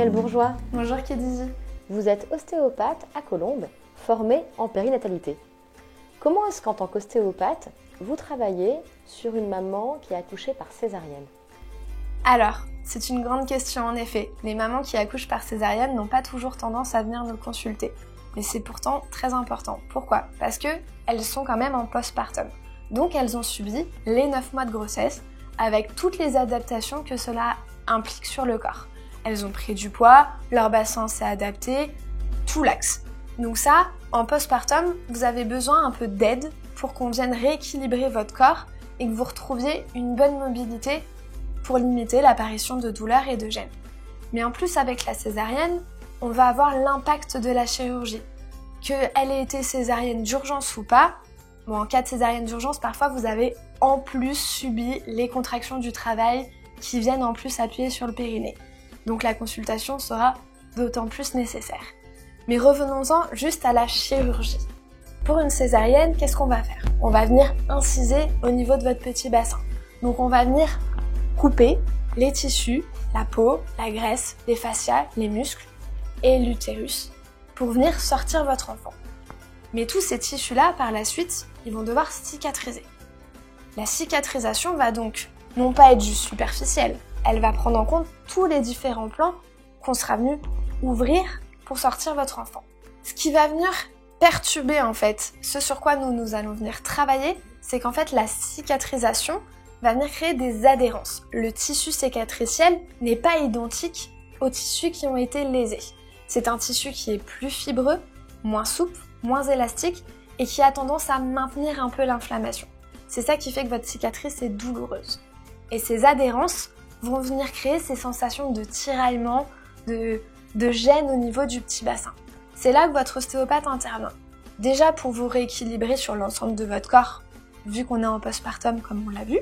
Emmanuelle Bourgeois. Bonjour Kédizy. Vous êtes ostéopathe à Colombes, formée en périnatalité. Comment est-ce qu'en tant qu'ostéopathe, vous travaillez sur une maman qui a accouché par césarienne? Alors, c'est une grande question en effet. Les mamans qui accouchent par césarienne n'ont pas toujours tendance à venir nous consulter. Mais c'est pourtant très important. Pourquoi? Parce qu'elles sont quand même en postpartum. Donc elles ont subi les 9 mois de grossesse avec toutes les adaptations que cela implique sur le corps. Elles ont pris du poids, leur bassin s'est adapté, tout l'axe. Donc ça, en postpartum, vous avez besoin un peu d'aide pour qu'on vienne rééquilibrer votre corps et que vous retrouviez une bonne mobilité pour limiter l'apparition de douleurs et de gênes. Mais en plus, avec la césarienne, on va avoir l'impact de la chirurgie. Qu'elle ait été césarienne d'urgence ou pas, en cas de césarienne d'urgence, parfois vous avez en plus subi les contractions du travail qui viennent en plus appuyer sur le périnée. Donc la consultation sera d'autant plus nécessaire. Mais revenons-en juste à la chirurgie. Pour une césarienne, qu'est-ce qu'on va faire? On va venir inciser au niveau de votre petit bassin. Donc on va venir couper les tissus, la peau, la graisse, les fascias, les muscles et l'utérus pour venir sortir votre enfant. Mais tous ces tissus-là, par la suite, ils vont devoir cicatriser. La cicatrisation va donc non pas être juste superficielle, elle va prendre en compte tous les différents plans qu'on sera venu ouvrir pour sortir votre enfant. Ce qui va venir perturber en fait ce sur quoi nous allons venir travailler, c'est qu'en fait la cicatrisation va venir créer des adhérences. Le tissu cicatriciel n'est pas identique aux tissus qui ont été lésés. C'est un tissu qui est plus fibreux, moins souple, moins élastique et qui a tendance à maintenir un peu l'inflammation. C'est ça qui fait que votre cicatrice est douloureuse. Et ces adhérences vont venir créer ces sensations de tiraillement, de gêne au niveau du petit bassin. C'est là que votre ostéopathe intervient. Déjà pour vous rééquilibrer sur l'ensemble de votre corps, vu qu'on est en postpartum comme on l'a vu,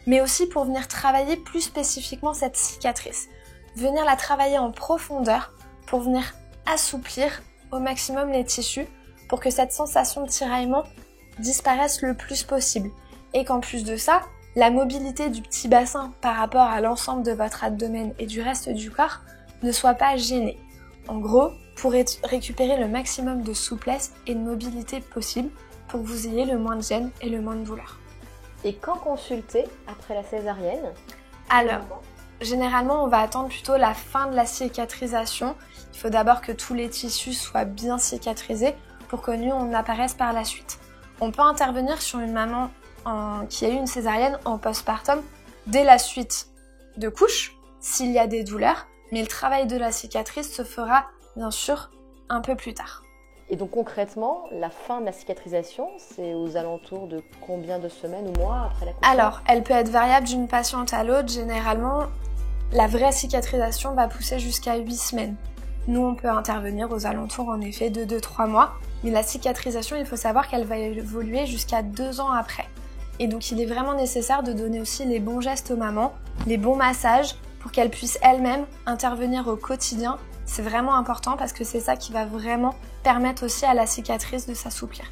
mais aussi pour venir travailler plus spécifiquement cette cicatrice. Venir la travailler en profondeur pour venir assouplir au maximum les tissus pour que cette sensation de tiraillement disparaisse le plus possible. Et qu'en plus de ça, la mobilité du petit bassin par rapport à l'ensemble de votre abdomen et du reste du corps ne soit pas gênée. En gros, pour récupérer le maximum de souplesse et de mobilité possible pour que vous ayez le moins de gêne et le moins de douleur. Et quand consulter après la césarienne? Alors, généralement, on va attendre plutôt la fin de la cicatrisation. Il faut d'abord que tous les tissus soient bien cicatrisés pour que nous, on apparaisse par la suite. On peut intervenir sur une maman qui a eu une césarienne en postpartum dès la suite de couche, s'il y a des douleurs, mais le travail de la cicatrice se fera, bien sûr, un peu plus tard. Et donc concrètement, la fin de la cicatrisation, c'est aux alentours de combien de semaines ou mois après l'accouchement? Alors, elle peut être variable d'une patiente à l'autre. Généralement, la vraie cicatrisation va pousser jusqu'à 8 semaines. Nous, on peut intervenir aux alentours, en effet, de 2-3 mois. Mais la cicatrisation, il faut savoir qu'elle va évoluer jusqu'à 2 ans après. Et donc, il est vraiment nécessaire de donner aussi les bons gestes aux mamans, les bons massages, pour qu'elles puissent elles-mêmes intervenir au quotidien. C'est vraiment important parce que c'est ça qui va vraiment permettre aussi à la cicatrice de s'assouplir.